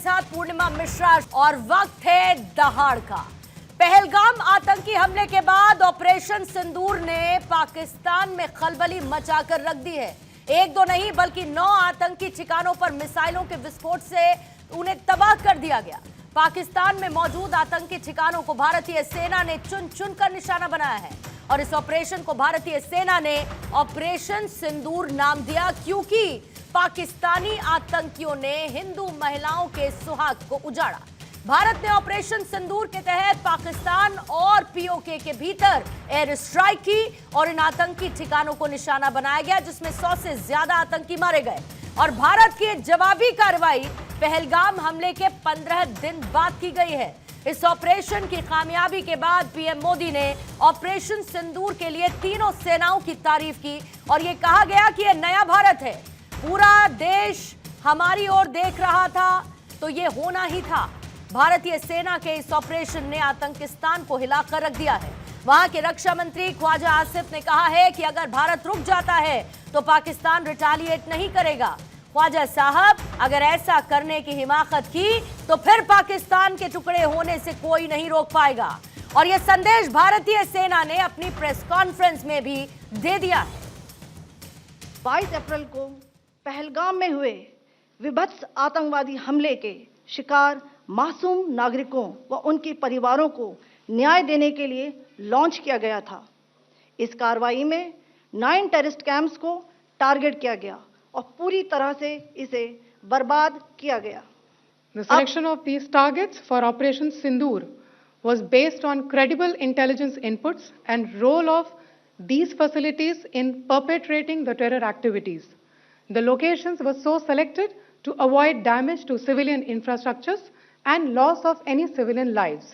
साथ पूर्णिमा मिश्रा और वक्त है दहाड़ का। पहलगाम आतंकी हमले के बाद ऑपरेशन सिंदूर ने पाकिस्तान में खलबली मचाकर रख दी है। एक दो नहीं बल्कि 9 आतंकी ठिकानों पर मिसाइलों के विस्फोट से उन्हें तबाह कर दिया गया। पाकिस्तान में मौजूद आतंकी ठिकानों को भारतीय सेना ने चुन चुन कर निशाना बनाया है और इस ऑपरेशन को भारतीय सेना ने ऑपरेशन सिंदूर नाम दिया, क्योंकि पाकिस्तानी आतंकियों ने हिंदू महिलाओं के सुहाग को उजाड़ा। भारत ने ऑपरेशन सिंदूर के तहत पाकिस्तान और पीओके के भीतर एयर स्ट्राइक की और इन आतंकी ठिकानों को निशाना बनाया गया, जिसमें 100 से ज्यादा आतंकी मारे गए। और भारत की जवाबी कार्रवाई पहलगाम हमले के 15 दिन बाद की गई है। इस ऑपरेशन की कामयाबी के बाद पीएम मोदी ने ऑपरेशन सिंदूर के लिए तीनों सेनाओं की तारीफ की और यह कहा गया कि यह नया भारत है। पूरा देश हमारी ओर देख रहा था तो यह होना ही था। भारतीय सेना के इस ऑपरेशन ने आतंकिस्तान को हिलाकर रख दिया है। वहां के रक्षा मंत्री ख्वाजा आसिफ ने कहा है कि अगर भारत रुक जाता है तो पाकिस्तान रिटेलिएट नहीं करेगा। ख्वाजा साहब, अगर ऐसा करने की हिमाकत की तो फिर पाकिस्तान के टुकड़े होने से कोई नहीं रोक पाएगा। और यह संदेश भारतीय सेना ने अपनी प्रेस कॉन्फ्रेंस में भी दे दिया है। 22 अप्रैल को पहलगाम में हुए विभत्स आतंकवादी हमले के शिकार मासूम नागरिकों व उनके परिवारों को न्याय देने के लिए लॉन्च किया गया था। इस कार्रवाई में 9 टेररिस्ट कैंप्स को टारगेट किया गया और पूरी तरह से इसे बर्बाद किया गया। The selection of these targets for Operation Sindoor was based on credible intelligence inputs and role of these facilities in perpetrating the terror activities. The locations were so selected to avoid damage to civilian infrastructures and loss of any civilian lives.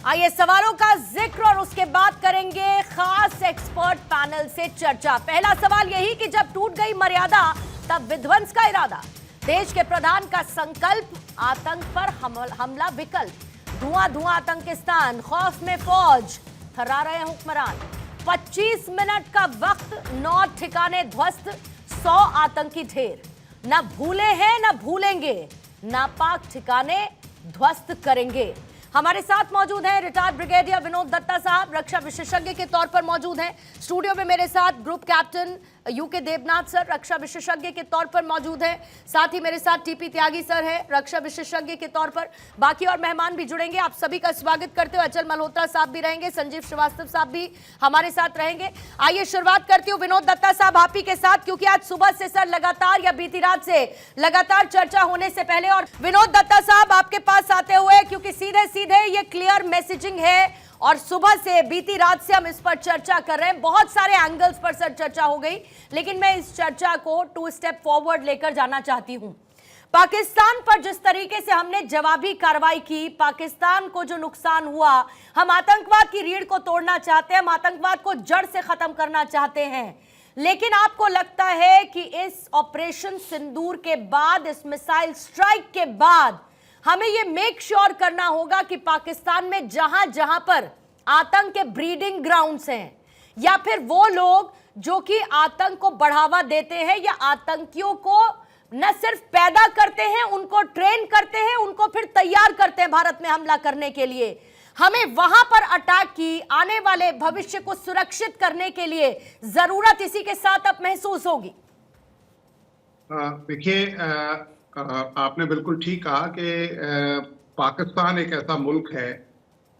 आइए सवालों का जिक्र और उसके बाद करेंगे खास expert panel से चर्चा। पहला सवाल यही कि जब टूट गई मर्यादा तब विध्वंस का इरादा। देश के प्रधान का संकल्प, आतंक पर हमला विकल्प। धुआं धुआं आतंकिस्तान, खौफ में फौज, थर्रा रहे हुक्मरान। 25 मिनट का वक्त, 9 ठिकाने ध्वस्त, 100 आतंकी ढेर। न भूले हैं न भूलेंगे, नापाक ठिकाने ध्वस्त करेंगे। हमारे साथ मौजूद हैं रिटायर्ड ब्रिगेडियर विनोद दत्ता साहब, रक्षा विशेषज्ञ के तौर पर मौजूद हैं। स्टूडियो में मेरे साथ group captain UK Devnath sir, रक्षा विशेषज्ञ के तौर पर मौजूद हैं। साथ ही मेरे साथ टीपी त्यागी सर हैं, रक्षा विशेषज्ञ के तौर पर। बाकी और मेहमान भी जुड़ेंगे। आप सभी का स्वागत करते हुए अचल मल्होत्रा साहब भी रहेंगे, संजीव श्रीवास्तव साहब भी हमारे साथ रहेंगे। आइए शुरुआत करती हूँ विनोद दत्ता साहब आप ही के साथ, क्योंकि आज सुबह से सर लगातार या बीती रात से लगातार चर्चा होने से पहले, और विनोद दत्ता साहब आपके पास आते हुए, क्योंकि सीधे सीधे ये क्लियर मैसेजिंग है और सुबह से बीती रात से हम इस पर चर्चा कर रहे हैं। बहुत सारे एंगल्स पर सर चर्चा हो गई, लेकिन मैं इस चर्चा को 2 स्टेप फॉरवर्ड लेकर जाना चाहती हूं। पाकिस्तान पर जिस तरीके से हमने जवाबी कार्रवाई की, पाकिस्तान को जो नुकसान हुआ, हम आतंकवाद की रीढ़ को तोड़ना चाहते हैं, हम आतंकवाद को जड़ से खत्म करना चाहते हैं। लेकिन आपको लगता है कि इस ऑपरेशन सिंदूर के बाद, इस मिसाइल स्ट्राइक के बाद, हमें यह मेक श्योर करना होगा कि पाकिस्तान में जहां जहां पर आतंक के ब्रीडिंग ग्राउंड्स हैं, या फिर वो लोग जो कि आतंक को बढ़ावा देते हैं या आतंकियों को न सिर्फ पैदा करते हैं, उनको ट्रेन करते हैं, उनको फिर तैयार करते हैं भारत में हमला करने के लिए, हमें वहां पर अटैक की आने वाले भविष्य को सुरक्षित करने के लिए जरूरत इसी के साथ अब महसूस होगी। देखिए, आपने बिल्कुल ठीक कहा कि पाकिस्तान एक ऐसा मुल्क है,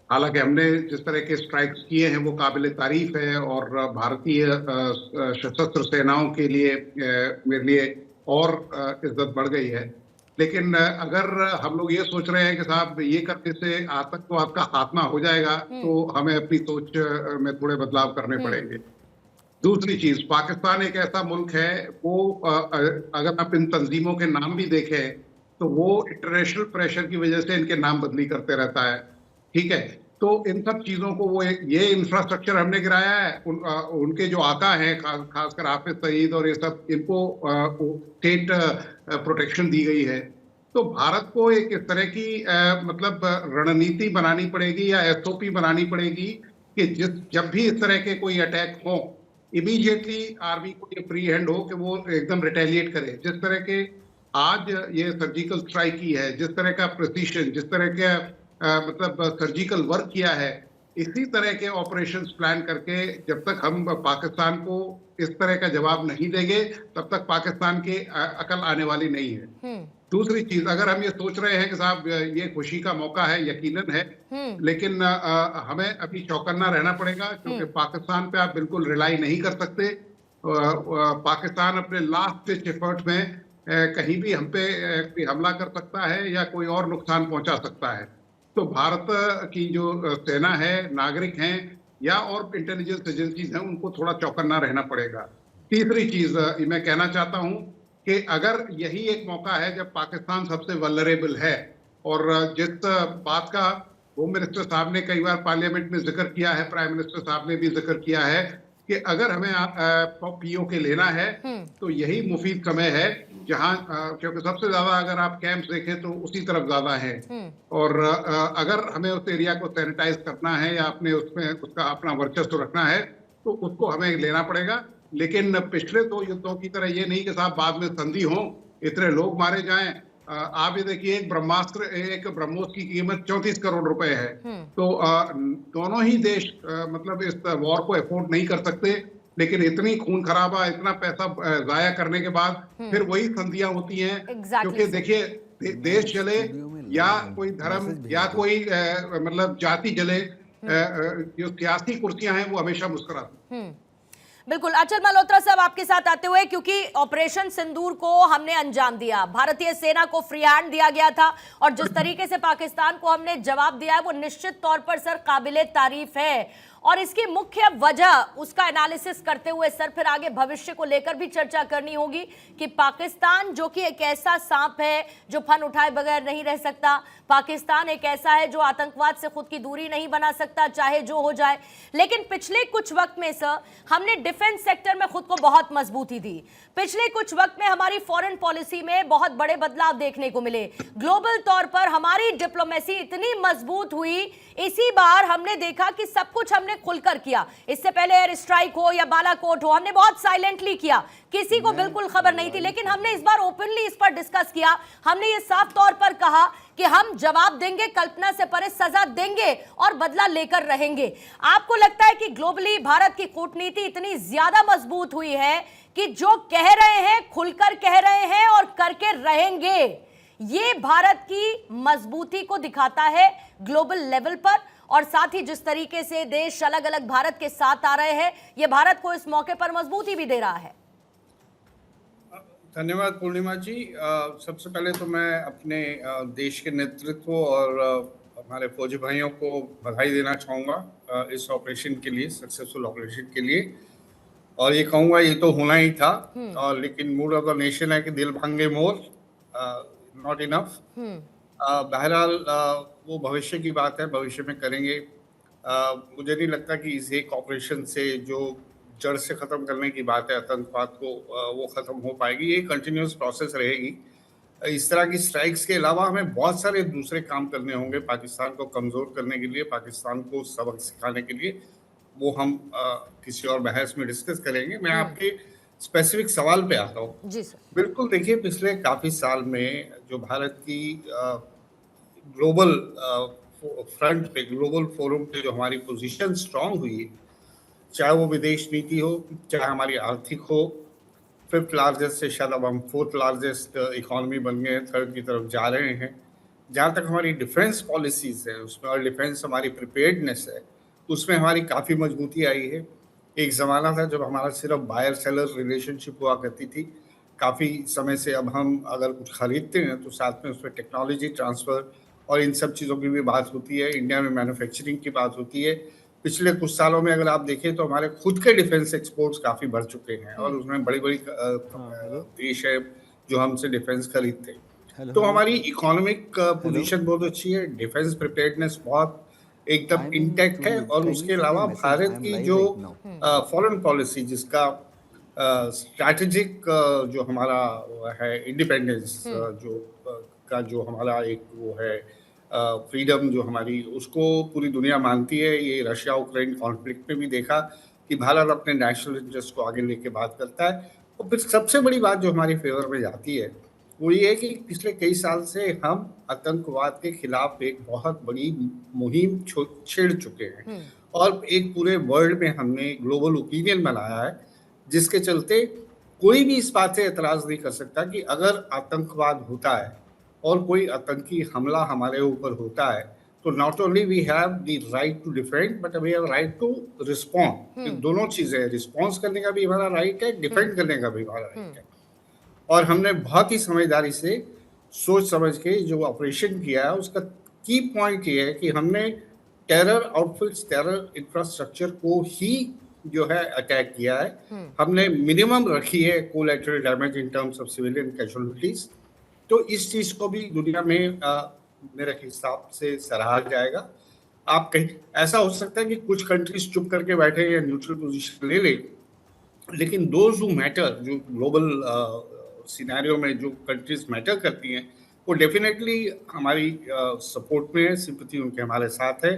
हालांकि हमने जिस तरह के स्ट्राइक्स किए हैं वो काबिल तारीफ है और भारतीय सशस्त्र सेनाओं के लिए मेरे लिए और इज्जत बढ़ गई है। लेकिन अगर हम लोग ये सोच रहे हैं कि साहब ये करने से आतंकवाद का खात्मा हो जाएगा, तो हमें अपनी सोच में थोड़े बदलाव करने पड़ेंगे। दूसरी चीज, पाकिस्तान एक ऐसा मुल्क है, वो अगर आप इन तंजीमों के नाम भी देखें तो वो इंटरनेशनल प्रेशर की वजह से इनके नाम बदली करते रहता है। ठीक है, तो इन सब चीजों को वो ये इंफ्रास्ट्रक्चर हमने गिराया है। उनके जो आका हैं, खासकर हाफिज सईद और ये सब, इनको स्टेट प्रोटेक्शन दी गई है। तो भारत को एक इस तरह की मतलब रणनीति बनानी पड़ेगी या एसओपी बनानी पड़ेगी कि जब भी इस तरह के कोई अटैक हो, इमीडिएटली आर्मी को ये फ्री हैंड हो कि वो एकदम रिटेलिएट करे। जिस तरह के आज ये सर्जिकल स्ट्राइक की है, जिस तरह का प्रिसीशन, जिस तरह का मतलब सर्जिकल वर्क किया है, इसी तरह के ऑपरेशंस प्लान करके जब तक हम पाकिस्तान को इस तरह का जवाब नहीं देंगे, तब तक पाकिस्तान के अकल आने वाली नहीं है। दूसरी चीज, अगर हम ये सोच रहे हैं कि साहब ये खुशी का मौका है, यकीनन है, लेकिन हमें अभी चौकन्ना रहना पड़ेगा, क्योंकि पाकिस्तान पे आप बिल्कुल रिलाई नहीं कर सकते। पाकिस्तान अपने लास्ट डिच एफर्ट में कहीं भी हम पे हमला कर सकता है या कोई और नुकसान पहुंचा सकता है। तो भारत की जो सेना है, नागरिक हैं या और इंटेलिजेंस एजेंसीज हैं, उनको थोड़ा चौकन्ना रहना पड़ेगा। तीसरी चीज मैं कहना चाहता हूं कि अगर यही एक मौका है जब पाकिस्तान सबसे वल्नरेबल है, और जिस बात का होम मिनिस्टर साहब ने कई बार पार्लियामेंट में जिक्र किया है, प्राइम मिनिस्टर साहब ने भी जिक्र किया है कि अगर हमें पीओके लेना है तो यही मुफीद समय है, जहां क्योंकि सबसे ज्यादा अगर आप कैंप्स देखें तो उसी तरफ ज्यादा है, और अगर हमें उस एरिया को सैनिटाइज करना है या अपने उसमें उसका अपना वर्चस्व रखना है तो उसको हमें लेना पड़ेगा। लेकिन पिछले 2 युद्धों की तरह ये नहीं कि साहब बाद में संधि हो, इतने लोग मारे जाएं। आप ये देखिए, एक ब्रह्मोस की कीमत 34 करोड़ रुपए है। तो दोनों ही देश मतलब इस वॉर को अफोर्ड नहीं कर सकते, लेकिन इतनी खून खराबा, इतना पैसा जाया करने के बाद फिर वही संधियां होती हैं। क्योंकि देखिए, देश जले या कोई धर्म या कोई मतलब जाति जले, जो सियासी कुर्सियां हैं वो हमेशा मुस्कुराती। बिल्कुल। अचल मल्होत्रा साहब, आपके साथ आते हुए, क्योंकि ऑपरेशन सिंदूर को हमने अंजाम दिया, भारतीय सेना को फ्री हैंड दिया गया था, और जिस तरीके से पाकिस्तान को हमने जवाब दिया है वो निश्चित तौर पर सर काबिले तारीफ है। और इसकी मुख्य वजह, उसका एनालिसिस करते हुए सर फिर आगे भविष्य को लेकर भी चर्चा करनी होगी कि पाकिस्तान जो कि एक ऐसा सांप है जो फन उठाए बगैर नहीं रह सकता, पाकिस्तान एक ऐसा है जो आतंकवाद से खुद की दूरी नहीं बना सकता, चाहे जो हो जाए। लेकिन पिछले कुछ वक्त में सर हमने डिफेंस सेक्टर में खुद को बहुत मजबूती दी। पिछले कुछ वक्त में हमारी फॉरेन पॉलिसी में बहुत बड़े बदलाव देखने को मिले। ग्लोबल तौर पर हमारी डिप्लोमेसी इतनी मजबूत हुई, इसी बार हमने देखा कि सब कुछ हमने खुलकर किया। इससे पहले एयर स्ट्राइक हो या बालाकोट हो, हमने बहुत साइलेंटली किया, किसी को बिल्कुल खबर नहीं थी। लेकिन हमने इस बार ओपनली इस पर डिस्कस किया। हमने ये साफ तौर पर कहा कि हम जवाब देंगे, कल्पना से परे सजा देंगे और बदला लेकर रहेंगे। आपको लगता है कि ग्लोबली भारत की कूटनीति इतनी ज्यादा मजबूत हुई है कि जो कह रहे हैं खुलकर कह रहे हैं और करके रहेंगे, ये भारत की मजबूती को दिखाता है ग्लोबल लेवल पर, और साथ ही जिस तरीके से देश अलग अलग भारत के साथ आ रहे हैं, ये भारत को इस मौके पर मजबूती भी दे रहा है। धन्यवाद पूर्णिमा जी। सबसे पहले तो मैं अपने देश के नेतृत्व और हमारे फौजी भाइयों को बधाई देना चाहूँगा इस ऑपरेशन के लिए, सक्सेसफुल ऑपरेशन के लिए। और ये कहूँगा, ये तो होना ही था, और लेकिन मूड ऑफ द नेशन है कि दिल भांगे मोर, नॉट इनफ। बहरहाल वो भविष्य की बात है, भविष्य में करेंगे। मुझे नहीं लगता कि इस एक ऑपरेशन से जो जड़ से ख़त्म करने की बात है आतंकवाद को, वो ख़त्म हो पाएगी। ये कंटिन्यूस प्रोसेस रहेगी। इस तरह की स्ट्राइक्स के अलावा हमें बहुत सारे दूसरे काम करने होंगे पाकिस्तान को कमज़ोर करने के लिए, पाकिस्तान को सबक सिखाने के लिए। वो हम किसी और बहस में डिस्कस करेंगे। मैं आपके स्पेसिफिक सवाल पे आता हूँ। जी सर। बिल्कुल, देखिए, पिछले काफ़ी साल में जो भारत की ग्लोबल फ्रंट पे, ग्लोबल फोरम पे जो हमारी पोजीशन स्ट्रांग हुई है, चाहे वो विदेश नीति हो, चाहे हमारी आर्थिक हो, 5th लार्जेस्ट से शायद अब हम 4th लार्जेस्ट इकॉनमी बन गए, 3rd की तरफ जा रहे हैं। जहाँ तक हमारी डिफेंस पॉलिसीज़ है उसमें, और डिफेंस हमारी प्रिपेयर्डनेस है, उसमें हमारी काफ़ी मजबूती आई है। एक ज़माना था जब हमारा सिर्फ बायर सेलर रिलेशनशिप हुआ करती थी। काफ़ी समय से अब हम अगर कुछ खरीदते हैं तो साथ में उसमें टेक्नोलॉजी ट्रांसफ़र और इन सब चीज़ों की भी बात होती है। इंडिया में मैन्युफैक्चरिंग की बात होती है। पिछले कुछ सालों में अगर आप देखें तो हमारे खुद के डिफेंस एक्सपोर्ट्स काफ़ी बढ़ चुके हैं, और उसमें बड़ी बड़ी देश है जो हमसे डिफेंस खरीदते हैं। तो हमारी इकोनॉमिक पोजीशन बहुत अच्छी है, डिफेंस प्रिपेयर्डनेस बहुत एकदम इंटैक्ट है। और उसके अलावा भारत की जो फॉरेन पॉलिसी, जिसका स्ट्रैटेजिक जो हमारा है इंडिपेंडेंस, जो हमारा एक वो है फ्रीडम जो हमारी, उसको पूरी दुनिया मानती है। ये रशिया यूक्रेन कॉन्फ्लिक्ट में भी देखा कि भारत अपने नेशनल इंटरेस्ट को आगे लेके बात करता है। और फिर सबसे बड़ी बात जो हमारी फेवर में जाती है वो ये है कि पिछले कई साल से हम आतंकवाद के खिलाफ एक बहुत बड़ी मुहिम छेड़ चुके हैं और एक पूरे वर्ल्ड में हमने ग्लोबल ओपिनियन बनाया है, जिसके चलते कोई भी इस बात से एतराज नहीं कर सकता कि अगर आतंकवाद होता है और कोई आतंकी हमला हमारे ऊपर होता है तो not only we have the right to defend but we have right to respond. दोनों चीजें, रिस्पॉन्स करने का भी हमारा राइट है, डिफेंड करने का भी हमारा राइट है। और हमने बहुत ही समझदारी से सोच समझ के जो ऑपरेशन किया है उसका की पॉइंट ये है कि हमने टेरर आउटफिट्स, टेरर इंफ्रास्ट्रक्चर को ही जो है अटैक किया है। हमने मिनिमम रखी है collateral damage in terms of civilian casualties. तो इस चीज को भी दुनिया में मेरे हिसाब से सराहा जाएगा। आप कहीं ऐसा हो सकता है कि कुछ कंट्रीज चुप करके बैठे या न्यूट्रल पोजीशन ले ले, लेकिन दोज हु मैटर, जो ग्लोबल सिनेरियो में जो कंट्रीज मैटर करती हैं वो डेफिनेटली हमारी सपोर्ट में है, सिंपैथी उनके हमारे साथ है।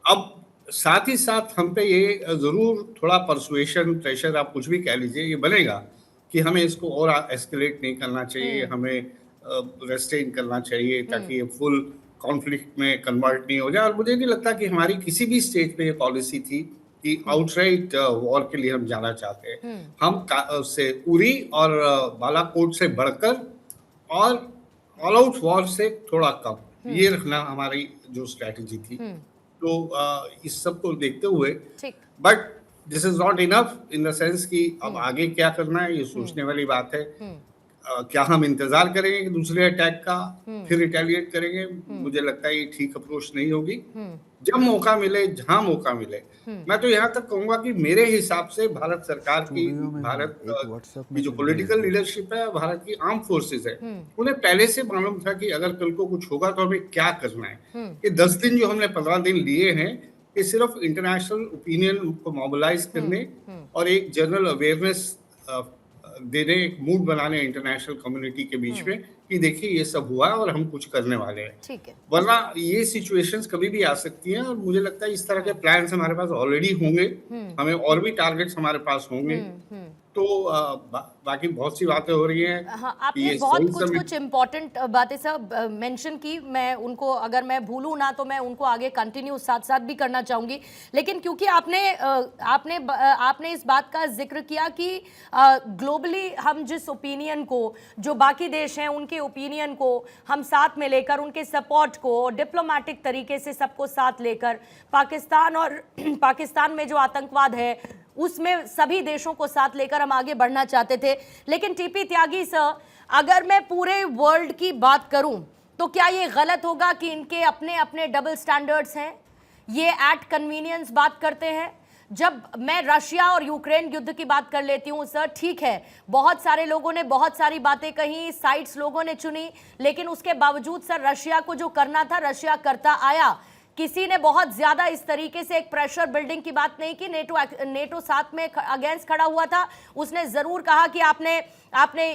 अब साथ ही साथ हम पे ये जरूर थोड़ा परसुएशन, प्रेशर, आप कुछ भी कह लीजिए, ये बनेगा कि हमें इसको और एस्केलेट नहीं करना चाहिए, हमें रेस्ट्रेन करना चाहिए ताकि ये फुल कॉन्फ्लिक्ट में कन्वर्ट नहीं हो जाए। और मुझे नहीं लगता कि हमारी किसी भी स्टेज पे ये पॉलिसी थी कि आउटराइट वॉर के लिए हम जाना चाहते हैं। हम से उरी और बालाकोट से बढ़कर और ऑल आउट वॉर से थोड़ा कम, ये रखना हमारी जो स्ट्रेटेजी थी। तो इस सब को देखते हुए, but this is not enough in the sense कि अब आगे क्या करना है, ये सोचने वाली बात है। क्या हम इंतजार करेंगे कि दूसरे अटैक का फिर रिटेलिएट करेंगे? मुझे लगता है ये ठीक अप्रोच नहीं होगी। जब मौका मिले, जहां मौका मिले, मैं तो यहाँ तक कहूंगा कि मेरे हिसाब से भारत सरकार की, भारत की जो पॉलिटिकल लीडरशिप है, भारत की आर्म फोर्सेस है, उन्हें पहले से मालूम था कि अगर कल को कुछ होगा तो हमें क्या करना है। ये 10 दिन जो हमने 15 दिन लिए हैं, ये सिर्फ इंटरनेशनल ओपिनियन को मोबिलाइज करने और एक जनरल अवेयरनेस देने, एक मूड बनाने इंटरनेशनल कम्युनिटी के बीच में कि देखिए ये सब हुआ है और हम कुछ करने वाले हैं। ठीक है, वरना ये सिचुएशंस कभी भी आ सकती हैं और मुझे लगता है इस तरह के प्लान्स हमारे पास ऑलरेडी होंगे, हमें और भी टारगेट्स हमारे पास होंगे। तो बाकी बहुत सी बातें हो रही हैं। हाँ, आपने बहुत कुछ इम्पोर्टेंट बातें सब मेंशन की, मैं उनको अगर मैं भूलूं ना तो मैं उनको आगे कंटिन्यू साथ साथ भी करना चाहूंगी। लेकिन क्योंकि आपने इस बात का जिक्र किया कि ग्लोबली हम जिस ओपिनियन को, जो बाकी देश हैं उनके ओपिनियन को हम साथ में लेकर, उनके सपोर्ट को डिप्लोमेटिक तरीके से सबको साथ लेकर पाकिस्तान में जो आतंकवाद है उसमें सभी देशों को साथ लेकर हम आगे बढ़ना चाहते थे। लेकिन टीपी त्यागी सर, अगर मैं पूरे वर्ल्ड की बात करूं तो क्या ये गलत होगा कि इनके अपने अपने डबल स्टैंडर्ड्स हैं, ये एट कन्वीनियंस बात करते हैं? जब मैं रशिया और यूक्रेन युद्ध की बात कर लेती हूं सर, ठीक है, बहुत सारे लोगों ने बहुत सारी बातें कही, साइड्स लोगों ने चुनी, लेकिन उसके बावजूद सर रशिया को जो करना था रशिया करता आया। किसी ने बहुत ज्यादा इस तरीके से एक प्रेशर बिल्डिंग की बात नहीं की। नेटो साथ में अगेंस्ट खड़ा हुआ था, उसने जरूर कहा कि आपने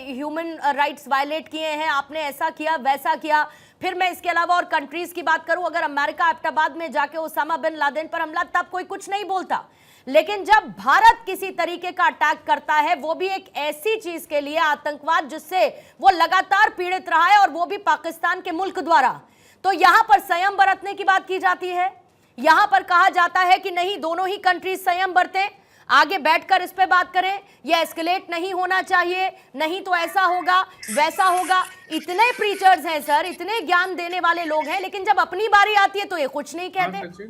ह्यूमन राइट्स वायलेट किए हैं, आपने ऐसा किया वैसा किया। फिर मैं इसके अलावा और कंट्रीज की बात करूं, अगर अमेरिका एबटाबाद में जाके ओसामा बिन लादेन पर हमला, तब कोई कुछ नहीं बोलता। लेकिन जब भारत किसी तरीके का अटैक करता है, वो भी एक ऐसी चीज के लिए, आतंकवाद, जिससे वो लगातार पीड़ित रहा है और वो भी पाकिस्तान के मुल्क द्वारा, तो यहां पर संयम बरतने की बात की जाती है। यहां पर कहा जाता है कि नहीं, दोनों ही कंट्रीज संयम बरतें, आगे बैठकर इस पे बात करें, ये एस्केलेट नहीं होना चाहिए, नहीं तो ऐसा होगा वैसा होगा। इतने प्रीचर्स हैं सर, इतने ज्ञान देने वाले लोग हैं, लेकिन जब अपनी बारी आती है तो ये कुछ नहीं कहते।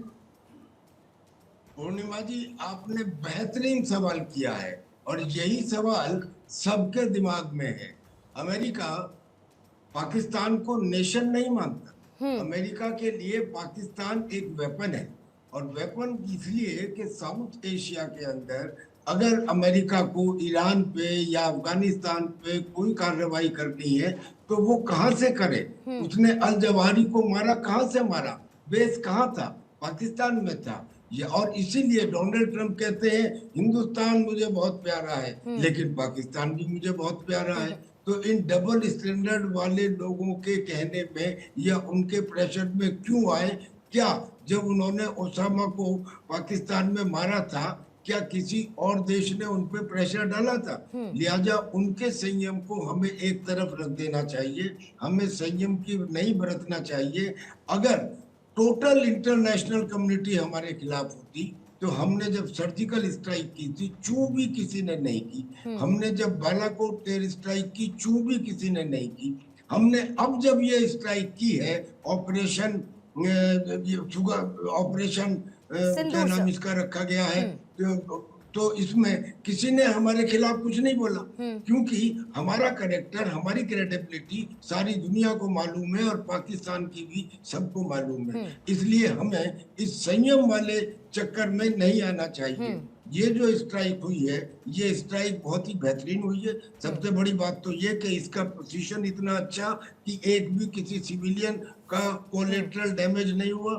पूर्णिमा जी, आपने बेहतरीन सवाल किया है और यही सवाल सबके दिमाग में है। अमेरिका पाकिस्तान को नेशन नहीं मानता। अमेरिका के लिए पाकिस्तान एक वेपन है, और वेपन इसलिए कि साउथ एशिया के अंदर अगर अमेरिका को ईरान पे या अफगानिस्तान पे कोई कार्रवाई करनी है तो वो कहां से करे? उसने अल जवाहिरी को मारा, कहां से मारा? बेस कहां था? पाकिस्तान में था। ये और इसीलिए डोनाल्ड ट्रंप कहते हैं हिंदुस्तान मुझे बहुत प्यारा है, लेकिन पाकिस्तान भी मुझे बहुत प्यारा है। तो इन डबल स्टैंडर्ड वाले लोगों के कहने में या उनके प्रेशर में क्यों आए? क्या जब उन्होंने ओसामा को पाकिस्तान में मारा था, क्या किसी और देश ने उन पे प्रेशर डाला था? लिहाजा उनके संयम को हमें एक तरफ रख देना चाहिए, हमें संयम की नहीं बरतना चाहिए। अगर टोटल इंटरनेशनल कम्युनिटी हमारे खिलाफ होती तो हमने जब सर्जिकल स्ट्राइक की थी, चू भी किसी ने नहीं की। हमने जब बालाकोट एयर स्ट्राइक की, चू भी किसी ने नहीं की। हमने अब जब ये स्ट्राइक की है, ऑपरेशन क्या नाम इसका रखा गया है, तो इसमें किसी ने हमारे खिलाफ कुछ नहीं बोला, क्योंकि हमारा कैरेक्टर, हमारी क्रेडिबिलिटी सारी दुनिया को मालूम है और पाकिस्तान की भी सबको मालूम है। इसलिए हमें इस संयम वाले चक्कर में नहीं आना चाहिए। ये जो स्ट्राइक हुई है, ये स्ट्राइक बहुत ही बेहतरीन हुई है। सबसे बड़ी बात तो ये कि इसका पोजीशन इतना अच्छा कि एक भी किसी सिविलियन का कोलेटरल डैमेज नहीं हुआ।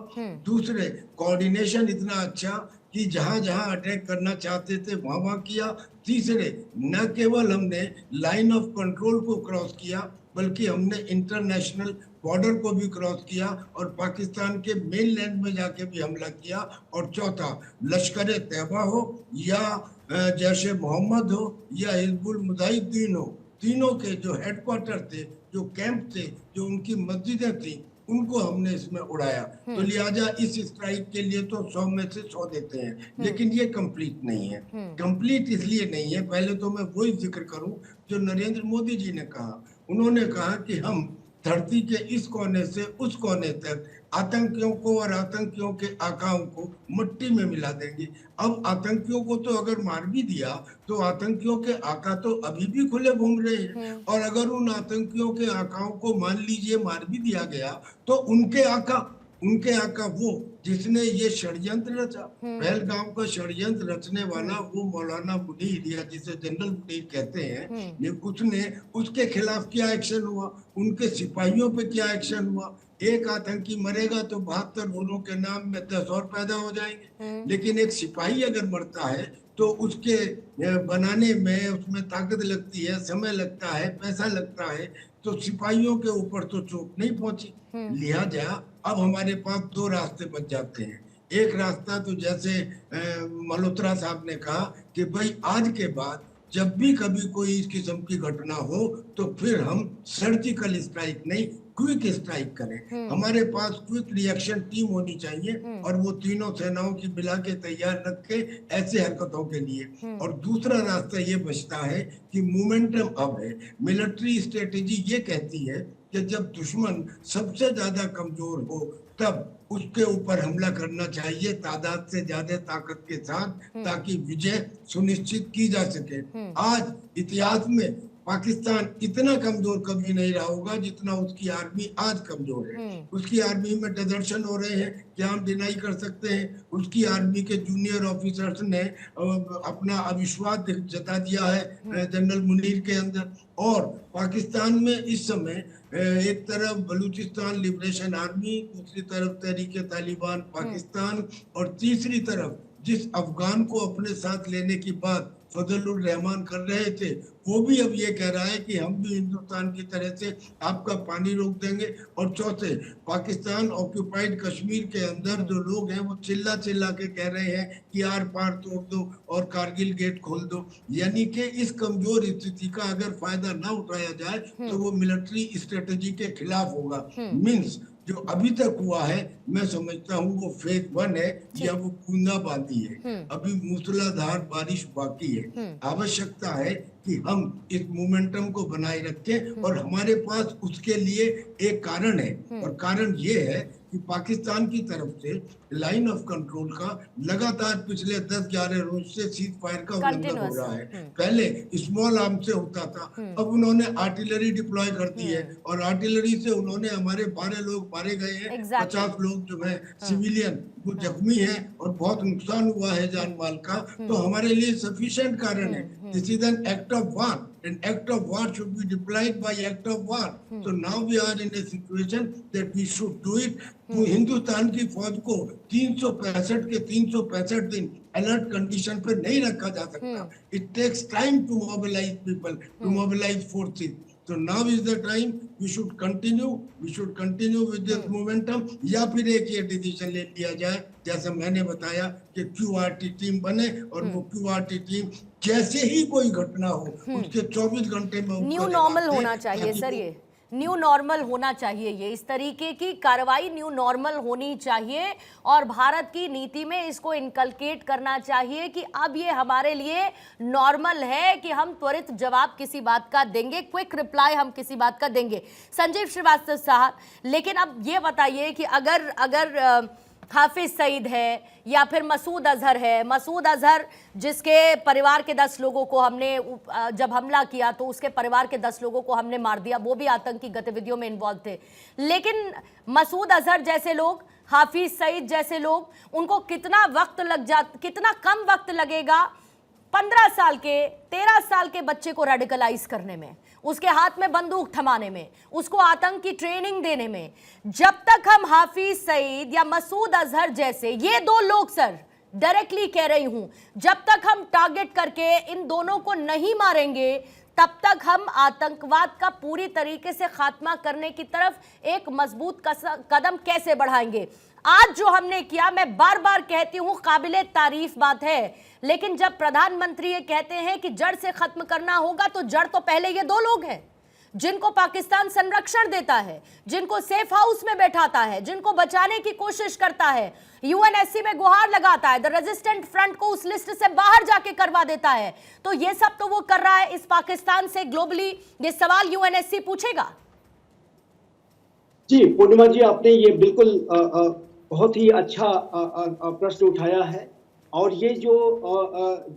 दूसरे, कोऑर्डिनेशन इतना अच्छा कि जहां जहां अटैक करना चाहते थे वहां वहां किया। तीसरे, न केवल हमने लाइन ऑफ कंट्रोल को क्रॉस किया, बल्कि हमने इंटरनेशनल बॉर्डर को भी क्रॉस किया और पाकिस्तान के मेन लैंड में जाके भी हमला किया। और चौथा, लश्कर तैयबा हो या जैश ए मोहम्मद हो या हिजबुल मुजाहिदीन हो, तीनों के जो हेडक्वार्टर थे, जो कैंप थे, जो उनकी मस्जिदें थी, उनको हमने इसमें उड़ाया। तो लिहाजा इस स्ट्राइक के लिए तो 100 में से 100 देते हैं, लेकिन ये कंप्लीट नहीं है। कंप्लीट इसलिए नहीं है, पहले तो मैं वही जिक्र करूं जो नरेंद्र मोदी जी ने कहा। उन्होंने कहा कि हम धरती के इस कोने से उस कोने तक आतंकियों को और आतंकियों के आकाओं को मिट्टी में मिला देंगे। अब आतंकियों को तो अगर मार भी दिया तो आतंकियों के आका तो अभी भी खुले घूम रहे हैं, और अगर उन आतंकियों के आकाओं को मान लीजिए मार भी दिया गया तो उनके आका वो जिसने ये षड्यंत्र रचा, पहलगाम का षड्यंत्र रचने वाला वो मौलाना मुनीर, या जिसे जनरल मुनीर कहते हैं, उसने उसके खिलाफ क्या एक्शन हुआ, उनके सिपाहियों पे क्या एक्शन हुआ। एक आतंकी मरेगा तो 72 लोगों के नाम में 10 और पैदा हो जाएंगे, लेकिन एक सिपाही अगर मरता है तो उसके बनाने में उसमें ताकत लगती है, समय लगता है, पैसा लगता है, तो सिपाहियों के ऊपर तो चोट नहीं पहुंची। लिहाजा अब हमारे पास 2 रास्ते बच जाते हैं। एक रास्ता तो जैसे मल्होत्रा साहब ने कहा कि भाई आज के बाद जब भी कभी कोई इस किस्म की घटना हो तो फिर हम सर्जिकल स्ट्राइक नहीं, क्विक स्ट्राइक करें। हमारे पास क्विक रिएक्शन टीम होनी चाहिए और वो तीनों सेनाओं की मिला के तैयार रख के ऐसे हरकतों के लिए। और दूसरा रास्ता ये बचता है कि मोमेंटम अब है। मिलिट्री स्ट्रेटेजी ये कहती है कि जब दुश्मन सबसे ज्यादा कमजोर हो तब उसके ऊपर हमला करना चाहिए तादाद से ज्यादा ताकत के साथ, ताकि विजय सुनिश्चित की जा सके। आज इतिहास में पाकिस्तान इतना कमजोर कभी नहीं रहा होगा जितना उसकी आर्मी आज कमजोर है। उसकी आर्मी में डिजर्शन हो रहे हैं, क्या हम डिनाई कर सकते हैं? उसकी आर्मी के जूनियर ऑफिसर्स ने अपना अविश्वास जता दिया है जनरल मुनीर के अंदर। और पाकिस्तान में इस समय एक तरफ बलूचिस्तान लिबरेशन आर्मी, दूसरी तरफ तहरीके तालिबान पाकिस्तान, और तीसरी तरफ जिस अफगान को अपने साथ लेने की बात फजलुर रहमान कर रहे थे, वो भी अब ये कह रहा है कि हम भी हिंदुस्तान की तरह से आपका पानी रोक देंगे। और चौथे, पाकिस्तान ऑक्यूपाइड कश्मीर के अंदर जो लोग हैं वो चिल्ला चिल्ला के कह रहे हैं कि आर पार तोड़ दो और कारगिल गेट खोल दो। यानी कि इस कमजोर स्थिति का अगर फायदा ना उठाया जाए तो वो मिलिट्री स्ट्रेटेजी के खिलाफ होगा। मीन्स जो अभी तक हुआ है मैं समझता हूँ वो फेज 1 है या वो बूंदाबांदी है। अभी मूसलाधार बारिश बाकी है। आवश्यकता है कि हम इस मोमेंटम को बनाए रखें और हमारे पास उसके लिए एक कारण है, और कारण ये है कि पाकिस्तान की तरफ से लाइन ऑफ कंट्रोल का लगातार पिछले 10-11 रोज से सीज फायर का उल्लंघन हो रहा है। पहले स्मॉल आर्म से होता था, अब उन्होंने आर्टिलरी डिप्लॉय कर दी है और आर्टिलरी से उन्होंने हमारे 12 लोग मारे गए हैं, 50 लोग जो है सिविलियन वो जख्मी है और बहुत नुकसान हुआ है जान माल का। तो हमारे लिए सफिशिएंट कारण है। This is an act of war, an act of war should be deployed by act of war. So now we are in a situation that we should do it. तो हिंदुस्तान की फौज को 365 के 365 दिन अलर्ट कंडीशन पे नहीं रखा जा सकता। It takes time to mobilize people, to mobilize forces. तो now is the time we should continue with this momentum, या फिर एक ये डिसीजन ले लिया जाए जैसे मैंने बताया कि क्यूआरटी टीम बने और वो क्यूआरटी टीम जैसे ही कोई घटना हो उसके 24 घंटे में न्यू नॉर्मल होना चाहिए सर, ये न्यू नॉर्मल होना चाहिए, ये इस तरीके की कार्रवाई न्यू नॉर्मल होनी चाहिए और भारत की नीति में इसको इनकलकेट करना चाहिए कि अब ये हमारे लिए नॉर्मल है कि हम त्वरित जवाब किसी बात का देंगे, क्विक रिप्लाई हम किसी बात का देंगे। संजीव श्रीवास्तव साहब, लेकिन अब ये बताइए कि अगर हाफिज सईद है या फिर मसूद अजहर है, मसूद अजहर जिसके परिवार के 10 लोगों को हमने जब हमला किया तो उसके परिवार के 10 लोगों को हमने मार दिया, वो भी आतंकी गतिविधियों में इन्वॉल्व थे, लेकिन मसूद अजहर जैसे लोग, हाफिज सईद जैसे लोग, उनको कितना कम वक्त लगेगा 15 साल के 13 साल के बच्चे को रेडिकलाइज करने में, उसके हाथ में बंदूक थमाने में, उसको आतंक की ट्रेनिंग देने में। जब तक हम हाफिज सईद या मसूद अजहर जैसे ये 2 लोग, सर डायरेक्टली कह रही हूं, जब तक हम टारगेट करके इन दोनों को नहीं मारेंगे तब तक हम आतंकवाद का पूरी तरीके से खात्मा करने की तरफ एक मजबूत कदम कैसे बढ़ाएंगे। आज जो हमने किया, मैं बार बार कहती हूं, काबिले तारीफ बात है, लेकिन जब प्रधानमंत्री ये कहते हैं कि जड़ से खत्म करना होगा तो जड़ तो पहले ये 2 लोग हैं जिनको पाकिस्तान संरक्षण देता है, जिनको सेफ हाउस में बैठाता है, जिनको बचाने की कोशिश करता है, यूएनएससी में गुहार लगाता है, द रेजिस्टेंट फ्रंट को उस लिस्ट से बाहर जाके करवा देता है, तो ये सब तो वो कर रहा है इस पाकिस्तान से। ग्लोबली ये सवाल यूएनएससी पूछेगा। जी पूर्णिमा जी, आपने ये बिल्कुल बहुत ही अच्छा प्रश्न उठाया है, और ये जो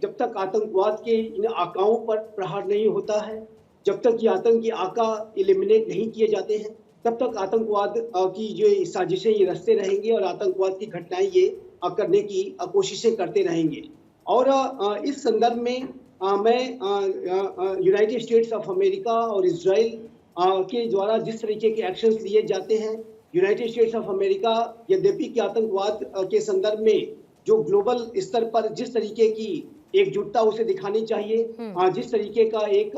जब तक आतंकवाद के इन आकाओं पर प्रहार नहीं होता है, जब तक ये आतंकी आका एलिमिनेट नहीं किए जाते हैं, तब तक आतंकवाद की जो साजिशें ये रचते रहेंगे और आतंकवाद की घटनाएं ये करने की कोशिशें करते रहेंगे। और इस संदर्भ में मैं यूनाइटेड स्टेट्स ऑफ अमेरिका और इजराइल के द्वारा जिस तरीके के एक्शंस लिए जाते हैं, यूनाइटेड स्टेट्स ऑफ अमेरिका यद्यपि कि आतंकवाद के संदर्भ में जो ग्लोबल स्तर पर जिस तरीके की एकजुटता उसे दिखानी चाहिए, जिस तरीके का एक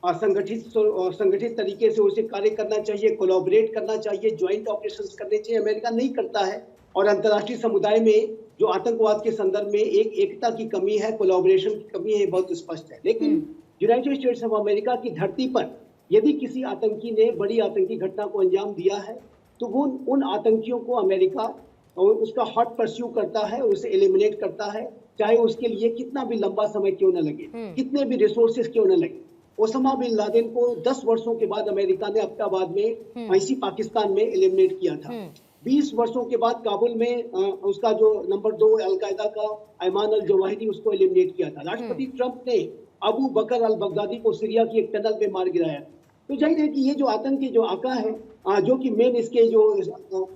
संगठित तरीके से उसे कार्य करना चाहिए, कोलैबोरेट करना चाहिए, ज्वाइंट ऑपरेशंस करने चाहिए, अमेरिका नहीं करता है। और अंतर्राष्ट्रीय समुदाय में जो आतंकवाद के संदर्भ में एक एकता की कमी है, कोलैबोरेशन की कमी है, बहुत स्पष्ट है। लेकिन यूनाइटेड स्टेट्स ऑफ अमेरिका की धरती पर यदि किसी आतंकी ने बड़ी आतंकी घटना को अंजाम दिया है तो वो उन आतंकियों को अमेरिका और उसका हॉट परस्यू करता है, उसे एलिमिनेट करता है, चाहे उसके लिए कितना भी लंबा समय क्यों न लगे, कितने भी रिसोर्सेज क्यों न लगे। ओसामा बिन लादेन को 10 वर्षों के बाद अमेरिका ने अब्बाताबाद में इसी पाकिस्तान में एलिमिनेट किया था। 20 वर्षों के बाद काबुल में उसका जो नंबर 2 अलकायदा का अयमान अल जवाहिरी, उसको एलिमिनेट किया था। राष्ट्रपति ट्रंप ने अबू बकर अल बगदादी को सीरिया की एक टनल में मार गिराया। तो जाहिर है कि ये जो आतंकी जो आका है, जो कि मेन इसके जो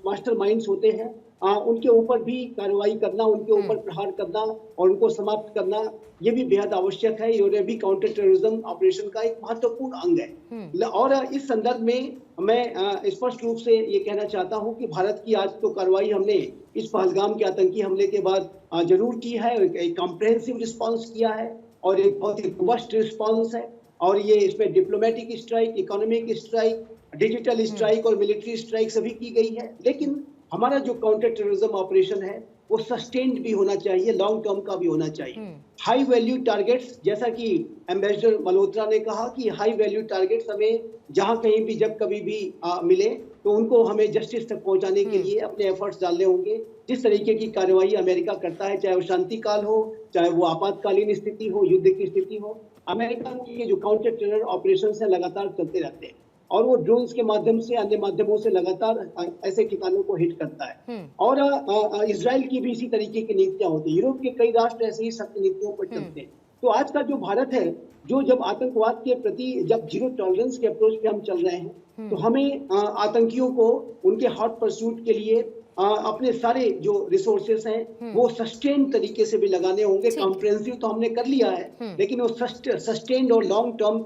मास्टरमाइंड्स होते हैं, उनके ऊपर भी कार्रवाई करना, उनके ऊपर प्रहार करना और उनको समाप्त करना, ये भी बेहद आवश्यक है। ये भी काउंटर टेररिज्म ऑपरेशन का एक महत्वपूर्ण अंग है। और इस संदर्भ में मैं स्पष्ट रूप से ये कहना चाहता हूँ कि भारत की आज तो कार्रवाई हमने इस पहलगाम के आतंकी हमले के बाद जरूर की है, एक कॉम्प्रिहेंसिव रिस्पॉन्स किया है और एक बहुत ही रोबस्ट रिस्पॉन्स है। और ये इसमें diplomatic strike, economic strike, digital strike और मिलिट्री स्ट्राइक सभी की गई है। लेकिन हमारा जो काउंटर टेररिज्म ऑपरेशन है वो सस्टेन्ड भी होना चाहिए, लॉन्ग टर्म का भी होना चाहिए। हाई वैल्यू टारगेट्स, जैसा कि एम्बेसडर मल्होत्रा ने कहा कि हाई वैल्यू टारगेट्स हमें जहां कहीं भी जब कभी भी मिले तो उनको हमें जस्टिस तक पहुंचाने के लिए अपने एफर्ट्स डालने होंगे। जिस तरीके की कार्रवाई अमेरिका करता है, चाहे वो शांति काल हो, चाहे वो आपातकालीन स्थिति हो, युद्ध की स्थिति हो, अमेरिका के जो काउंटर टेरर ऑपरेशन है लगातार चलते रहते हैं और वो ड्रोन्स के माध्यम से, अन्य माध्यमों से लगातार ऐसे ठिकानों को हिट करता है। और इजराइल की भी इसी तरीके की नीतियां होती है। यूरोप के कई राष्ट्र ऐसे ही सख्त नीतियों पर चलते हैं। तो आज का जो भारत है, जो जब आतंकवाद के प्रति जब जीरो टॉलरेंस के अप्रोच पे हम चल रहे हैं, तो हमें आतंकियों को उनके हॉट परस्यूट के लिए अपने सारे जो रिसोर्सेस हैं वो सस्टेन तरीके से भी लगाने होंगे। कॉम्प्रिहेंसिव तो हमने कर लिया है, लेकिन वो सस्टेन्ड और लॉन्ग टर्म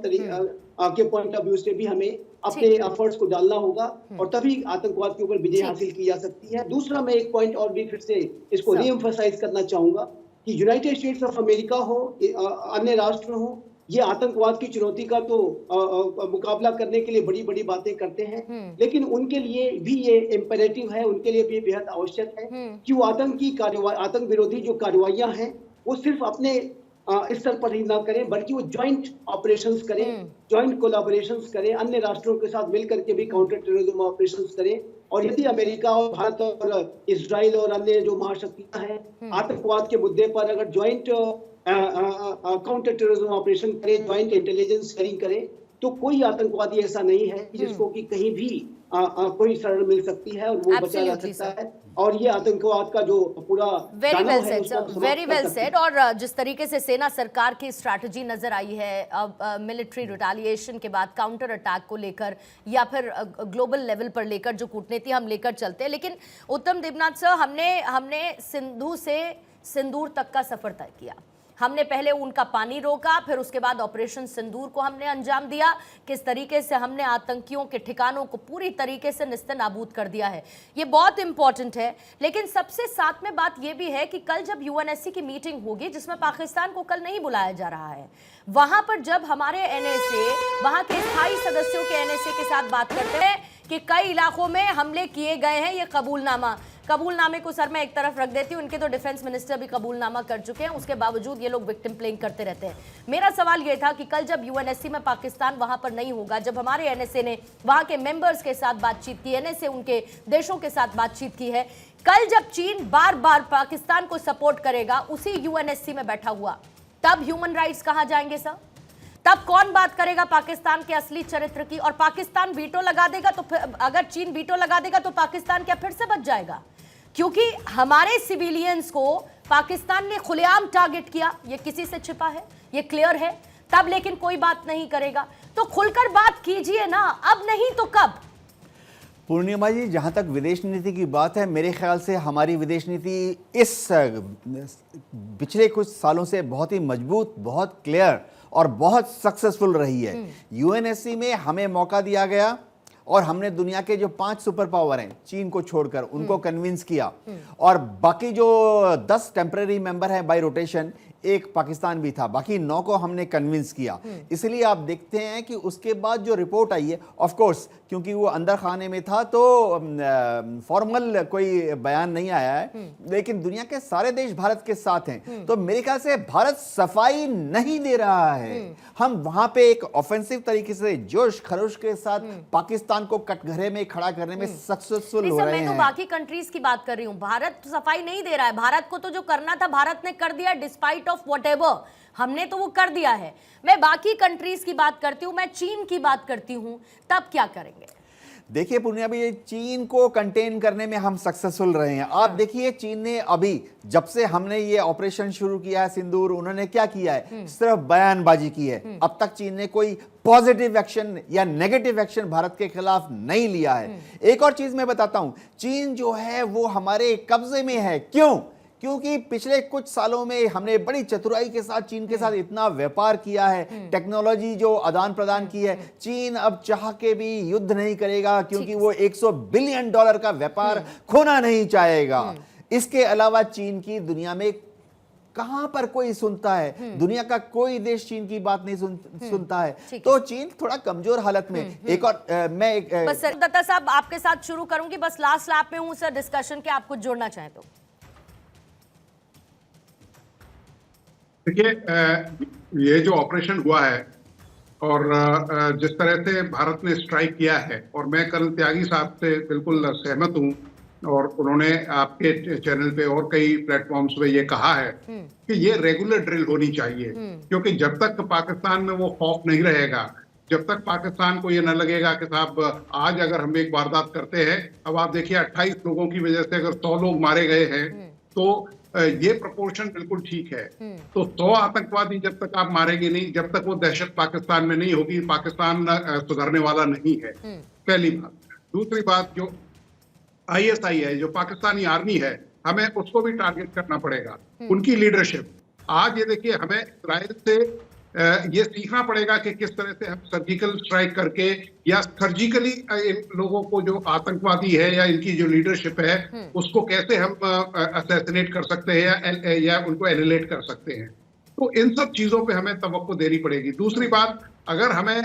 के पॉइंट ऑफ व्यू से भी हमें अपने एफर्ट्स को डालना होगा और तभी आतंकवाद के ऊपर विजय हासिल की जा सकती है। दूसरा, मैं एक पॉइंट और भी फिर से इसको रीएम्फसाइज करना चाहूंगा कि यूनाइटेड स्टेट्स ऑफ अमेरिका हो, अन्य राष्ट्र हो, ये आतंकवाद की चुनौती का तो मुकाबला करने के लिए बड़ी बड़ी बातें करते हैं, लेकिन उनके लिए भी ये इम्पेरेटिव है, उनके लिए भी बेहद आवश्यक है कि वो आतंक विरोधी जो कार्रवाइयां हैं वो सिर्फ अपने स्तर पर ही ना करें, बल्कि वो ज्वाइंट ऑपरेशंस करें, ज्वाइंट कोलैबोरेशंस करें, अन्य राष्ट्रों के साथ मिलकर के भी काउंटर टेररिज्म ऑपरेशंस करें। और यदि अमेरिका और भारत और इजराइल और अन्य जो महाशक्तियां हैं आतंकवाद के मुद्दे पर अगर ज्वाइंट काउंटर टेररिज्म ऑपरेशन करें, ज्वाइंट इंटेलिजेंस शेयरिंग करें, तो कोई आतंकवादी ऐसा नहीं है जिसको कि कहीं भी कोई शरण मिल सकती है और वो बचा जा सकता है। और ये आतंकवाद का जो पूरा very well said sir, very well said. और जिस तरीके से सेना सरकार की स्ट्रैटेजी नजर आई है अब मिलिट्री रिटेलिएशन के बाद काउंटर अटैक को लेकर या फिर ग्लोबल लेवल पर लेकर जो कूटनीति हम लेकर चलते हैं, लेकिन उत्तम देबनाथ सर, हमने सिंधु से सिंदूर तक का सफर तय किया। हमने पहले उनका पानी रोका, फिर उसके बाद ऑपरेशन सिंदूर को हमने अंजाम दिया। किस तरीके से हमने आतंकियों के ठिकानों को पूरी तरीके से निस्ते-नाबूद कर दिया है, ये बहुत इंपॉर्टेंट है। लेकिन सबसे साथ में बात ये भी है कि कल जब यूएनएससी की मीटिंग होगी, जिसमें पाकिस्तान को कल नहीं बुलाया जा रहा है, वहां पर जब हमारे एनएसए वहां के स्थायी सदस्यों के एनएसए के साथ बात करते हैं कि कई इलाकों में हमले किए गए हैं, ये कबूलनामे को सर मैं एक तरफ रख देती हूँ, उनके तो डिफेंस मिनिस्टर भी कबूलनामा कर चुके हैं, उसके बावजूद ये लोग विक्टिम प्लेइंग करते रहते हैं। मेरा सवाल ये था कि कल जब यूएनएससी में पाकिस्तान वहां पर नहीं होगा, जब हमारे एनएसए ने वहां के मेंबर्स के साथ बातचीत की, एनएसए उनके देशों के साथ बातचीत की है, कल जब चीन बार बार पाकिस्तान को सपोर्ट करेगा उसी यूएनएससी में बैठा हुआ, तब ह्यूमन राइट्स कहां जाएंगे सर? तब कौन बात करेगा पाकिस्तान के असली चरित्र की? और पाकिस्तान वीटो लगा देगा तो अगर चीन वीटो लगा देगा तो पाकिस्तान क्या फिर से बच जाएगा? क्योंकि हमारे सिविलियंस को पाकिस्तान ने खुलेआम टारगेट किया, ये किसी से छिपा है, ये क्लियर है। तब लेकिन कोई बात नहीं करेगा, तो खुलकर बात कीजिए ना, अब नहीं तो कब? पूर्णिमा जी, जहाँ तक विदेश नीति की बात है, मेरे ख्याल से हमारी विदेश नीति इस पिछले कुछ सालों से बहुत ही मजबूत, बहुत क्लियर और बहुत सक्सेसफुल रही है। यूएनएससी में हमें मौका दिया गया और हमने दुनिया के जो 5 सुपर पावर हैं चीन को छोड़कर उनको कन्विंस किया, और बाकी जो 10 टेम्पररी मेंबर हैं बाय रोटेशन, एक पाकिस्तान भी था, बाकी 9 को हमने कन्विंस किया। इसलिए आप देखते हैं कि उसके बाद जो रिपोर्ट आई है, ऑफ कोर्स क्योंकि वो अंदर खाने में था तो फॉर्मल कोई बयान नहीं आया है, लेकिन दुनिया के सारे देश भारत के साथ हैं। तो मेरे ख्याल से भारत सफाई नहीं दे रहा है। हम वहां पे एक ऑफेंसिव तरीके से जोश खरोश के साथ पाकिस्तान को कटघरे में खड़ा करने में सक्सेसफुल हो रहे हैं। मैं तो बाकी कंट्रीज की बात कर रही हूँ, भारत सफाई नहीं दे रहा है। भारत को तो जो करना था भारत ने कर दिया, डिस्पाइट ऑफ व्हाटएवर, हमने तो वो कर दिया है। मैं बाकी कंट्रीज की बात करती हूँ, मैं चीन की बात करती हूँ, तब क्या करेंगे? देखिए पूर्णिया भाई, चीन को कंटेन करने में हम सक्सेसफुल रहे हैं। आप देखिए चीन ने अभी जब से हमने ये ऑपरेशन शुरू किया है सिंदूर, उन्होंने क्या किया है? सिर्फ बयानबाजी की है। अब तक चीन ने कोई पॉजिटिव एक्शन या नेगेटिव एक्शन भारत के खिलाफ नहीं लिया है। एक और चीज मैं बताता हूं, चीन जो है वो हमारे कब्जे में है। क्यों? क्योंकि पिछले कुछ सालों में हमने बड़ी चतुराई के साथ चीन के साथ इतना व्यापार किया है, टेक्नोलॉजी जो आदान प्रदान की है। चीन अब चाह के भी युद्ध नहीं करेगा, क्योंकि वो $100 बिलियन का व्यापार खोना नहीं चाहेगा। इसके अलावा चीन की दुनिया में कहां पर कोई सुनता है? दुनिया का कोई देश चीन की बात नहीं सुनता है। तो चीन थोड़ा कमजोर हालत में। एक और मैं बस सर दत्ता साहब आपके साथ शुरू करूंगी, बस लास्ट लैप में हूं सर डिस्कशन के, आप कुछ जोड़ना चाहें तो। देखिए, ये जो ऑपरेशन हुआ है और जिस तरह से भारत ने स्ट्राइक किया है, और मैं कर्नल त्यागी साहब से बिल्कुल सहमत हूं, और उन्होंने आपके चैनल पे और कई प्लेटफॉर्म्स पे ये कहा है कि ये रेगुलर ड्रिल होनी चाहिए, क्योंकि जब तक पाकिस्तान में वो खौफ नहीं रहेगा, जब तक पाकिस्तान को ये न लगेगा कि साहब आज अगर हम एक वारदात करते हैं, अब आप देखिए 28 लोगों की वजह से अगर 100 लोग मारे गए हैं, तो ये प्रपोर्शन बिल्कुल ठीक है। तो 100 आतंकवादी जब तक आप मारेंगे नहीं, जब तक वो दहशत पाकिस्तान में नहीं होगी, पाकिस्तान सुधरने वाला नहीं है, पहली बात। दूसरी बात, जो ISI है, जो पाकिस्तानी आर्मी है, हमें उसको भी टारगेट करना पड़ेगा, उनकी लीडरशिप। आज ये देखिए, हमें इस्राइल से ये सीखना पड़ेगा कि किस तरह से हम सर्जिकल स्ट्राइक करके या सर्जिकली इन लोगों को, जो आतंकवादी है या इनकी जो लीडरशिप है, उसको कैसे हम असैसिनेट कर सकते हैं या उनको एनिलेट कर सकते हैं। तो इन सब चीजों पे हमें तवक्को देनी पड़ेगी। दूसरी बात, अगर हमें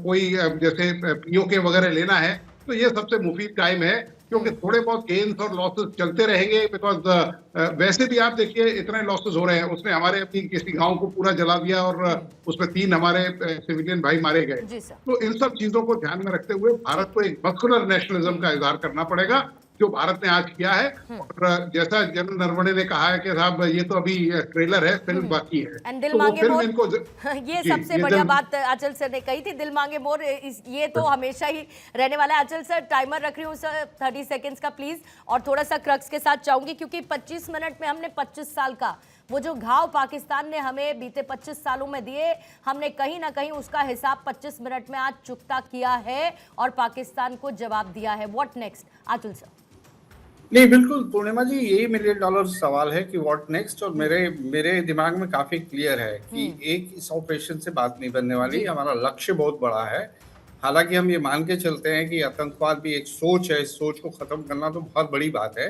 कोई जैसे पीओके वगैरह लेना है तो ये सबसे मुफीद टाइम है, क्योंकि थोड़े बहुत गेन्स और लॉसेस चलते रहेंगे। बिकॉज वैसे भी आप देखिए इतने लॉसेस हो रहे हैं, उसने हमारे अपनी किसी गांव को पूरा जला दिया और उसमें 3 हमारे सिविलियन भाई मारे गए। तो इन सब चीजों को ध्यान में रखते हुए भारत को एक मस्कुलर नेशनलिज्म का इजहार करना पड़ेगा, जो भारत ने आज किया है। और जैसा जनरल नरवणे ने कहा है कि साहब ये तो अभी ट्रेलर है, फिल्म बाकी है। एंड दिल तो वो मांगे फिल्म मोर, इनको ये सबसे बढ़िया बात आंचल सर ने कही थी, दिल मांगे मोर, ये तो हमेशा ही रहने वाला है। आंचल सर टाइमर रख रही हूँ सर 30 सेकेंड्स का प्लीज, और थोड़ा सा क्रक्स के साथ चाहूंगी, क्योंकि 25 मिनट में हमने 25 साल का वो जो घाव पाकिस्तान ने हमें बीते 25 सालों में दिए, हमने कहीं ना कहीं उसका हिसाब 25 मिनट में आज चुकता किया है और पाकिस्तान को जवाब दिया है। What next Aanchal sir? नहीं, बिल्कुल पूर्णिमा जी, यही $1 मिलियन सवाल है कि व्हाट नेक्स्ट। और मेरे दिमाग में काफी क्लियर है कि एक इस ऑपरेशन से बात नहीं बनने वाली। हमारा लक्ष्य बहुत बड़ा है। हालांकि हम ये मान के चलते हैं कि आतंकवाद भी एक सोच है, इस सोच को खत्म करना तो बहुत बड़ी बात है,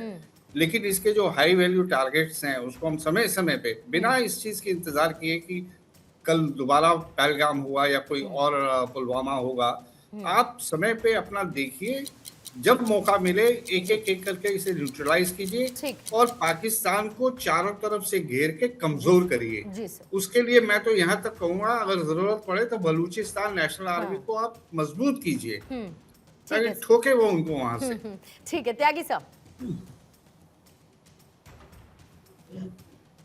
लेकिन इसके जो हाई वैल्यू टारगेट्स हैं उसको हम समय समय पे बिना इस चीज के इंतजार किए कि कल दोबारा पहलगाम हुआ या कोई और पुलवामा होगा, आप समय पे अपना देखिए, जब मौका मिले एक एक करके इसे न्यूट्रलाइज कीजिए और पाकिस्तान को चारों तरफ से घेर के कमजोर करिए। उसके लिए मैं तो यहाँ तक कहूंगा, अगर जरूरत पड़े तो बलूचिस्तान नेशनल आर्मी को आप मजबूत कीजिए ताकि ठोके वो उनको वहां से। ठीक है त्यागी साहब।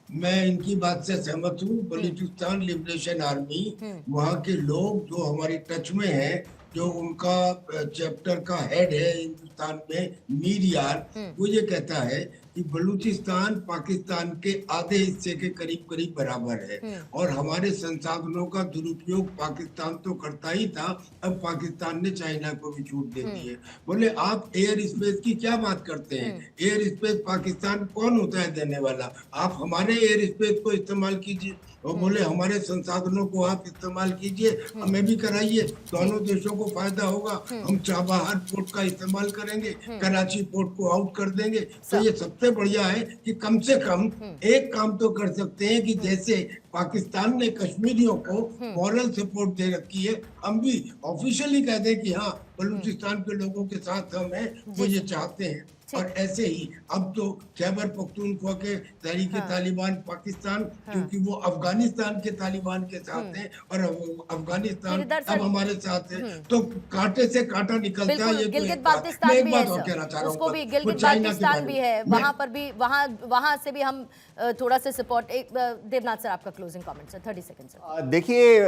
मैं इनकी बात से सहमत हूँ। बलूचिस्तान लिबरेशन आर्मी, वहाँ के लोग जो हमारी टच में हैं, जो उनका चैप्टर का हेड है हिंदुस्तान में, मीर यार, वो ये कहता है कि बलूचिस्तान पाकिस्तान के आधे हिस्से के करीब करीब बराबर है और हमारे संसाधनों का दुरुपयोग पाकिस्तान तो करता ही था, अब पाकिस्तान ने चाइना को भी छूट दे दी है। बोले आप एयर स्पेस की क्या बात करते हैं? एयर स्पेस पाकिस्तान कौन होता है देने वाला? आप हमारे एयर स्पेस को इस्तेमाल कीजिए। वो बोले हमारे संसाधनों को आप इस्तेमाल कीजिए, हमें भी कराइए, दोनों देशों को फायदा होगा। हम चाबहार पोर्ट का इस्तेमाल करेंगे, कराची पोर्ट को आउट कर देंगे। तो ये सबसे बढ़िया है कि कम से कम एक काम तो कर सकते हैं कि जैसे पाकिस्तान ने कश्मीरियों को मॉरल सपोर्ट दे रखी है, हम भी ऑफिशियली कह दें कि हाँ बलूचिस्तान के लोगों के साथ हम हैं, वो ये चाहते हैं। और ऐसे ही अब तो खैबर पख्तूनख्वा के तहरीक तालिबान पाकिस्तान, क्योंकि वो अफगानिस्तान के तालिबान के साथ हैं और अफगानिस्तान अब हमारे साथ है, तो कांटे से कांटा निकलता है। ये गिलगित बाल्टिस्तान भी है, उसको भी गिलगित बाल्टिस्तान भी है, वहां पर भी वहां से भी हम थोड़ा सा सपोर्ट। देवनाथ सर आपका closing comment sir, 30 second sir. देखिए,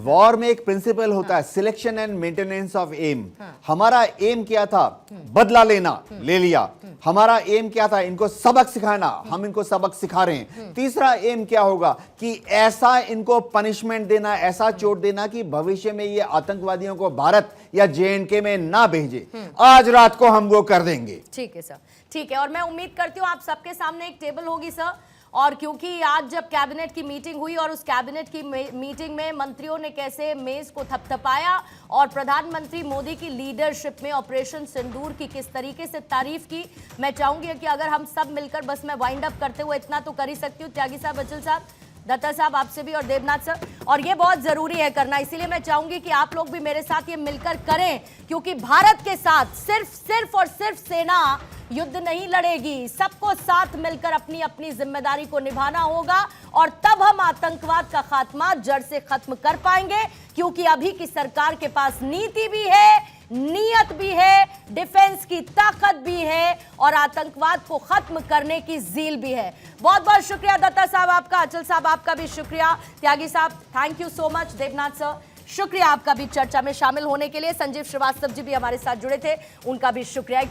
वॉर में एक प्रिंसिपल होता है, selection and maintenance of aim. हमारा एम क्या था? बदला लेना, ले लिया। हमारा एम क्या था? इनको सबक सिखाना, हम इनको सबक सिखा रहे हैं। तीसरा एम क्या होगा कि ऐसा इनको पनिशमेंट देना, ऐसा चोट देना कि भविष्य में ये आतंकवादियों को भारत या जेएनके में ना भेजे। आज रात को हम वो कर देंगे। ठीक है सर, ठीक है। और मैं उम्मीद करती हूँ आप सबके सामने एक टेबल होगी सर, और क्योंकि आज जब कैबिनेट की मीटिंग हुई और उस कैबिनेट की मीटिंग में मंत्रियों ने कैसे मेज को थपथपाया और प्रधानमंत्री मोदी की लीडरशिप में ऑपरेशन सिंदूर की किस तरीके से तारीफ की, मैं चाहूंगी कि अगर हम सब मिलकर, बस मैं वाइंड अप करते हुए इतना तो कर ही सकती हूँ, त्यागी साहब, अचल साहब, दत्ता साहब, आपसे भी, और देवनाथ सर, और ये बहुत जरूरी है करना, इसीलिए मैं चाहूंगी कि आप लोग भी मेरे साथ ये मिलकर करें, क्योंकि भारत के साथ सिर्फ और सिर्फ सेना युद्ध नहीं लड़ेगी, सबको साथ मिलकर अपनी अपनी जिम्मेदारी को निभाना होगा और तब हम आतंकवाद का खात्मा जड़ से खत्म कर पाएंगे, क्योंकि अभी की सरकार के पास नीति भी है, नीयत भी है, डिफेंस की ताकत भी है और आतंकवाद को खत्म करने की ज़ील भी है। बहुत बहुत शुक्रिया दत्ता साहब आपका, अचल साहब आपका भी शुक्रिया, त्यागी साहब thank you so much, Devnath sir शुक्रिया आपका भी चर्चा में शामिल होने के लिए, संजीव श्रीवास्तव जी भी हमारे साथ जुड़े थे, उनका भी शुक्रिया।